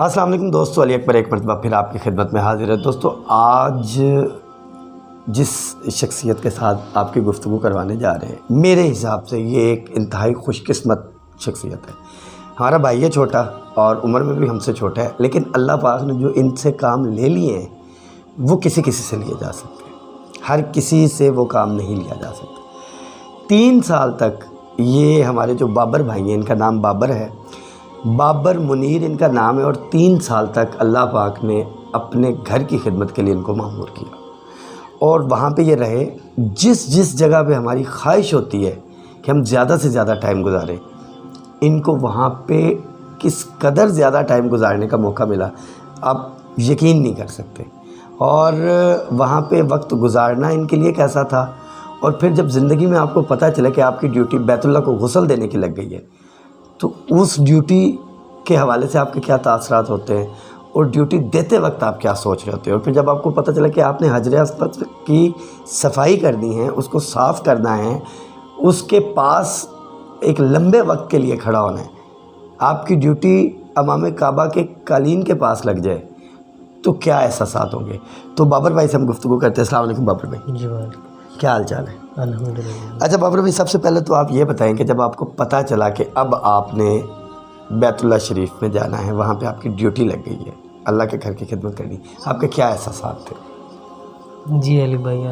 السلام علیکم دوستو، علی اکبر ایک مرتبہ پھر آپ کی خدمت میں حاضر ہے۔ دوستو، آج جس شخصیت کے ساتھ آپ کی گفتگو کروانے جا رہے ہیں، میرے حساب سے یہ ایک انتہائی خوش قسمت شخصیت ہے۔ ہمارا بھائی ہے چھوٹا اور عمر میں بھی ہم سے چھوٹا ہے، لیکن اللہ پاک نے جو ان سے کام لے لیے ہیں وہ کسی سے لیے جا سکتے ہیں، ہر کسی سے وہ کام نہیں لیا جا سکتا۔ 3 سال تک یہ ہمارے جو بابر بھائی ہیں، ان کا نام بابر ہے، بابر منیر ان کا نام ہے، اور 3 سال تک اللہ پاک نے اپنے گھر کی خدمت کے لیے ان کو مامور کیا، اور وہاں پہ یہ رہے۔ جس جگہ پہ ہماری خواہش ہوتی ہے کہ ہم زیادہ سے زیادہ ٹائم گزاریں، ان کو وہاں پہ کس قدر زیادہ ٹائم گزارنے کا موقع ملا آپ یقین نہیں کر سکتے۔ اور وہاں پہ وقت گزارنا ان کے لیے کیسا تھا، اور پھر جب زندگی میں آپ کو پتہ چلا کہ آپ کی ڈیوٹی بیت اللہ کو غسل دینے کی لگ گئی ہے، تو اس ڈیوٹی کے حوالے سے آپ کے کیا تاثرات ہوتے ہیں، اور ڈیوٹی دیتے وقت آپ کیا سوچ رہے ہوتے ہیں۔ اور پھر جب آپ کو پتہ چلا کہ آپ نے حجر اسود کی صفائی کرنی ہے، اس کو صاف کرنا ہے، اس کے پاس ایک لمبے وقت کے لیے کھڑا ہونا ہے، آپ کی ڈیوٹی امام کعبہ کے قالین کے پاس لگ جائے، تو کیا احساسات ہوں گے۔ تو بابر بھائی سے ہم گفتگو کرتے ہیں۔ السلام علیکم بابر بھائی۔ جی وعلیکم، کیا حال چال ہے؟ الحمدللہ۔ اچھا بابر بھائی، سب سے پہلے تو آپ یہ بتائیں کہ جب آپ کو پتہ چلا کہ اب آپ نے بیت اللہ شریف میں جانا ہے، وہاں پہ آپ کی ڈیوٹی لگ گئی ہے، اللہ کے گھر کی خدمت کرنی، آپ کے کیا احساسات تھے؟ جی علی بھائی،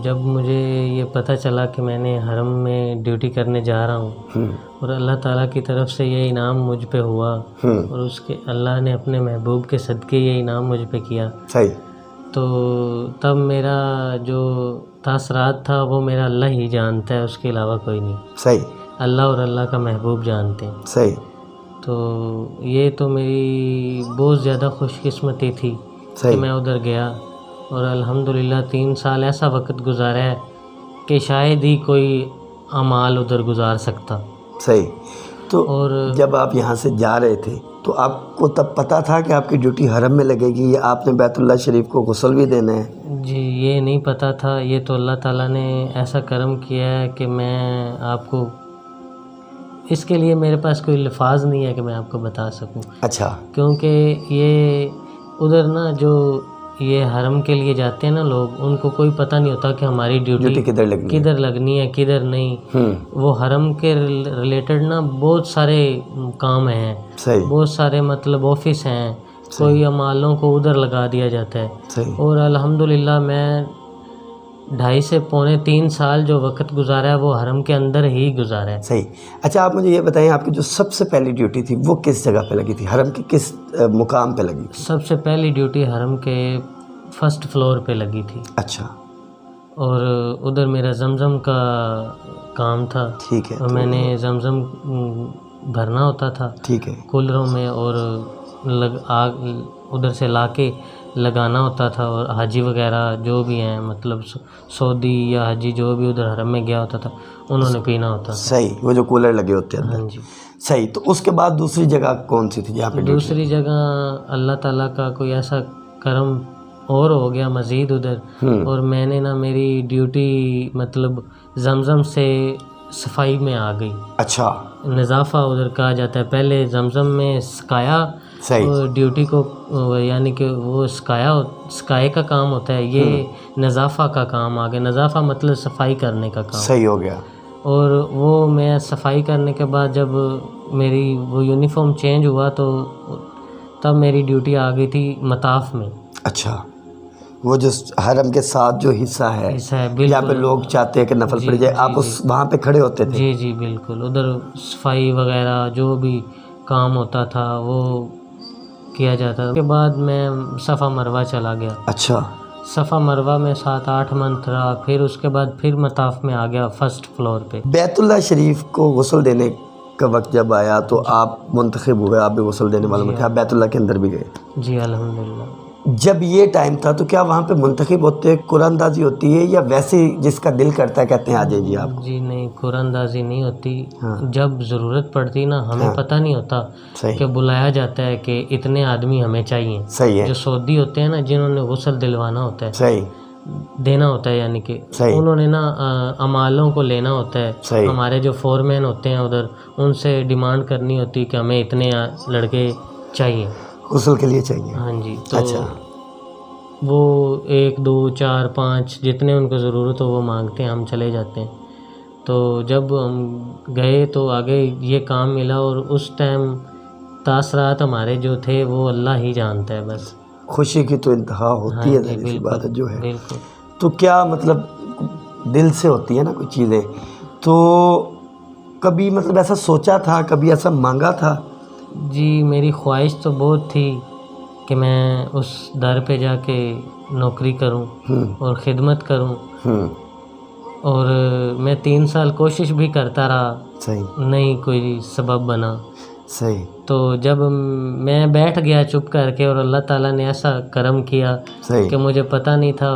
جب مجھے یہ پتہ چلا کہ میں نے حرم میں ڈیوٹی کرنے جا رہا ہوں اور اللہ تعالیٰ کی طرف سے یہ انعام مجھ پہ ہوا، اور اس کے اللہ نے اپنے محبوب کے صدقے یہ انعام مجھ پہ کیا، صحیح، تو تب میرا جو تاثرات تھا وہ میرا اللہ ہی جانتا ہے، اس کے علاوہ کوئی نہیں۔ صحیح، اللہ اور اللہ کا محبوب جانتے ہیں۔ صحیح، تو یہ تو میری بہت زیادہ خوش قسمتی تھی کہ صحیح، میں ادھر گیا، اور الحمدللہ 3 سال ایسا وقت گزارا ہے کہ شاید ہی کوئی اعمال ادھر گزار سکتا۔ صحیح۔ تو اور جب آپ یہاں سے جا رہے تھے تو آپ کو تب پتہ تھا کہ آپ کی ڈیوٹی حرم میں لگے گی، یا آپ نے بیت اللہ شریف کو غسل بھی دینا ہے؟ جی یہ نہیں پتہ تھا، یہ تو اللہ تعالیٰ نے ایسا کرم کیا ہے کہ میں آپ کو اس کے لیے میرے پاس کوئی الفاظ نہیں ہے کہ میں آپ کو بتا سکوں۔ اچھا، کیونکہ یہ ادھر نا جو یہ حرم کے لیے جاتے ہیں نا لوگ، ان کو کوئی پتہ نہیں ہوتا کہ ہماری ڈیوٹی کدھر لگنی ہے؟ کدھر لگنی ہے کدھر نہیں۔ وہ حرم کے ریلیٹڈ نا بہت سارے کام ہیں، صحیح، بہت سارے مطلب آفس ہیں، کوئی اعمالوں کو ادھر لگا دیا جاتا ہے۔ صحیح، اور الحمدللہ میں 2.5 سے پونے 3 سال جو وقت گزارا ہے وہ حرم کے اندر ہی گزارا ہے۔ صحیح۔ اچھا آپ مجھے یہ بتائیں، آپ کی جو سب سے پہلی ڈیوٹی تھی وہ کس جگہ پہ لگی تھی، حرم کے کس مقام پہ لگی تھی؟ سب سے پہلی ڈیوٹی حرم کے 1st فلور پہ لگی تھی، اچھا، اور ادھر میرا زمزم کا کام تھا۔ ٹھیک ہے، اور میں نے زمزم بھرنا ہوتا تھا ٹھیک ہے، کولروں میں، اور ادھر سے لا کے لگانا ہوتا تھا، اور حاجی وغیرہ جو بھی ہیں، مطلب سعودی یا حاجی جو بھی ادھر حرم میں گیا ہوتا تھا انہوں نے پینا ہوتا تھا۔ صحیح، وہ جو کولر لگے ہوتے ہیں۔ ہاں جی۔ صحیح۔ تو اس کے بعد دوسری جگہ کون سی تھی جہاں پہ ڈیوٹی؟ دوسری جگہ اللہ تعالیٰ کا کوئی ایسا کرم اور ہو گیا مزید ادھر، اور میں نے نا میری ڈیوٹی مطلب زمزم سے صفائی میں آ گئی۔ اچھا، نظافہ ادھر کہا جاتا ہے، پہلے زمزم میں سکایا صحیح، ڈیوٹی کو، یعنی کہ وہ سکائے کا کام ہوتا ہے، یہ نظافہ کا کام آ گیا۔ نظافہ مطلب صفائی کرنے کا کام۔ صحیح ہو گیا۔ اور وہ میں صفائی کرنے کے بعد جب میری وہ یونیفارم چینج ہوا تو تب میری ڈیوٹی آ گئی تھی مطاف میں۔ اچھا، وہ جو حرم کے ساتھ جو حصہ ہے بالکل، جہاں پہ لوگ چاہتے ہیں کہ نفل پڑھ جائے، آپ اس وہاں پہ کھڑے ہوتے تھے؟ جی جی بالکل، ادھر صفائی وغیرہ جو بھی کام ہوتا تھا وہ کیا جاتا تھا۔ اس کے بعد میں صفا مروہ چلا گیا۔ اچھا، صفا مروہ میں 7-8 منتھ رہا، پھر اس کے بعد پھر مطاف میں آ گیا 1st فلور پہ۔ بیت اللہ شریف کو غسل دینے کا وقت جب آیا تو آپ منتخب ہوئے، آپ بھی غسل دینے والوں میں تھے، آپ بیت اللہ کے اندر بھی گئے؟ جی الحمدللہ۔ جب یہ ٹائم تھا تو کیا وہاں پہ منتخب ہوتے، قرآن اندازی ہوتی ہے، یا ویسے جس کا دل کرتا ہے کہتے ہیں آ جائیے آپ؟ جی نہیں، قرآن اندازی نہیں ہوتی۔ جب ضرورت پڑتی نا، ہمیں پتہ نہیں ہوتا کہ بلایا جاتا ہے کہ اتنے آدمی ہمیں چاہیے۔ صحیح ہے۔ جو سعودی ہوتے ہیں نا، جنہوں نے غسل دلوانا ہوتا ہے، صحیح، دینا ہوتا ہے، یعنی کہ انہوں نے نا اعمالوں کو لینا ہوتا ہے۔ ہمارے جو فورمین ہوتے ہیں ادھر، ان سے ڈیمانڈ کرنی ہوتی ہے کہ ہمیں اتنے لڑکے چاہیے۔ غسل کے لیے چاہیے. ہاں جی. تو اچھا. وہ 1 2 4 5 جتنے ان کو ضرورت ہو وہ مانگتے ہیں, ہم چلے جاتے ہیں. تو جب ہم گئے تو آگے یہ کام ملا, اور اس ٹائم تاثرات ہمارے جو تھے وہ اللہ ہی جانتا ہے بس. خوشی کی تو انتہا ہوتی ہے, ظاہر سی بات ہے جو ہے. بالکل. تو کیا مطلب دل سے ہوتی ہے نا کوئی چیزیں, تو کبھی مطلب ایسا سوچا تھا, کبھی ایسا مانگا تھا؟ جی میری خواہش تو بہت تھی کہ میں اس در پہ جا کے نوکری کروں اور خدمت کروں, اور میں 3 سال کوشش بھی کرتا رہا. صحیح. نہیں کوئی سبب بنا. صحیح. تو جب میں بیٹھ گیا چپ کر کے, اور اللہ تعالیٰ نے ایسا کرم کیا صحیح. کہ مجھے پتہ نہیں تھا,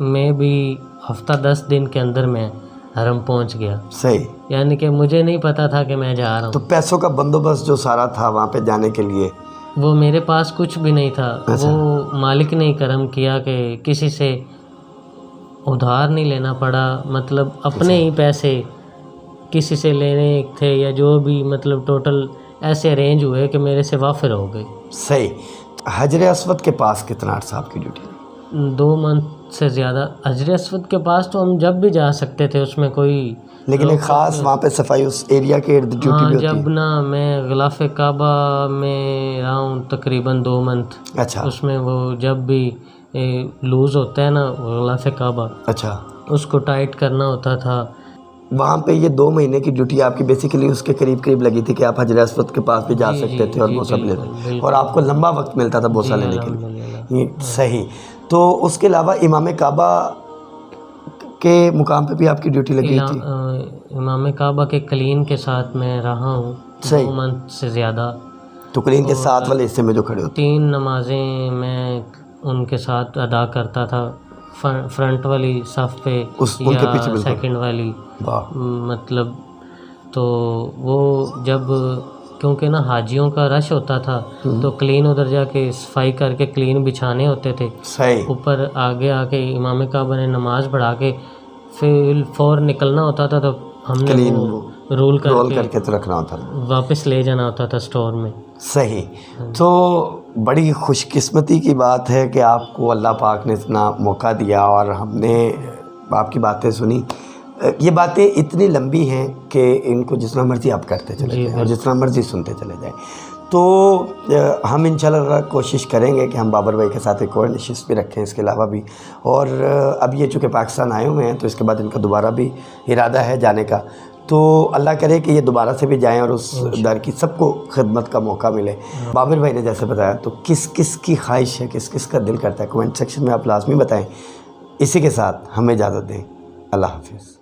میں بھی ہفتہ 10 دن کے اندر میں حرم پہنچ گیا. صحیح. یعنی کہ مجھے نہیں پتا تھا کہ میں جا رہا تو ہوں. پیسوں کا بندوبست جو سارا تھا وہاں پہ جانے کے لیے, وہ میرے پاس کچھ بھی نہیں تھا. وہ مالک نے کرم کیا کہ کسی سے ادھار نہیں لینا پڑا, مطلب اپنے ہی پیسے کسی سے لینے تھے یا جو بھی, مطلب ٹوٹل ایسے ارینج ہوئے کہ میرے سے وافر ہو گئی. صحیح. حجر اسود کے پاس کتنا عرصہ آپ کی ڈیوٹی؟ 2 منتھ سے زیادہ. حجر اسود کے پاس تو ہم جب بھی جا سکتے تھے, اس میں کوئی, لیکن ایک خاص وہاں پہ صفائی اس ایریا کے ارد ڈیوٹی بھی ہوتی ہے. جب نا میں غلاف کعبہ میں رہا ہوں تقریباً 2 منتھ. اچھا. اس میں وہ جب بھی لوز ہوتا ہے نا غلاف کعبہ, اچھا, اس کو ٹائٹ کرنا ہوتا تھا. وہاں پہ یہ 2 مہینے کی ڈیوٹی آپ کی بیسیکلی اس کے قریب لگی تھی کہ آپ حجر اسود کے پاس بھی جا سکتے تھے اور بوسہ بھی لیتے, اور آپ کو لمبا وقت ملتا تھا بوسہ لینے کے لیے. صحیح. تو اس کے علاوہ امام کعبہ کے مقام پہ بھی آپ کی ڈیوٹی لگی تھی؟ امام کعبہ کے کلین کے ساتھ میں رہا ہوں 2 منتھ سے زیادہ. تو کلین کے ساتھ والے حصے میں جو کھڑے ہوتے 3 نمازیں میں ان کے ساتھ ادا کرتا تھا, فرنٹ والی صف پہ ان کے پیچھے بالکل سیکنڈ والی. مطلب تو وہ جب, کیونکہ نا حاجیوں کا رش ہوتا تھا تو کلین ادھر جا کے صفائی کر کے کلین بچھانے ہوتے تھے. صحیح. اوپر آگے آ کے امام کعبہ نے نماز پڑھا کے پھر فور نکلنا ہوتا تھا, تو ہم نے رول کر کے تو رکھنا ہوتا تھا, واپس لے جانا ہوتا تھا اسٹور میں. صحیح. تو بڑی خوش قسمتی کی بات ہے کہ آپ کو اللہ پاک نے اتنا موقع دیا, اور ہم نے آپ کی باتیں سنی. یہ باتیں اتنی لمبی ہیں کہ ان کو جتنا مرضی آپ کرتے چلے جائیں اور جتنا مرضی سنتے چلے جائیں. تو ہم انشاءاللہ کوشش کریں گے کہ ہم بابر بھائی کے ساتھ ایک اور نشست بھی رکھیں اس کے علاوہ بھی. اور اب یہ چونکہ پاکستان آئے ہوئے ہیں تو اس کے بعد ان کا دوبارہ بھی ارادہ ہے جانے کا. تو اللہ کرے کہ یہ دوبارہ سے بھی جائیں اور اس در کی سب کو خدمت کا موقع ملے. بابر بھائی نے جیسے بتایا, تو کس کس کی خواہش ہے, کس کس کا دل کرتا ہے, کمنٹ سیکشن میں آپ لازمی بتائیں. اسی کے ساتھ ہمیں اجازت دیں. اللہ حافظ.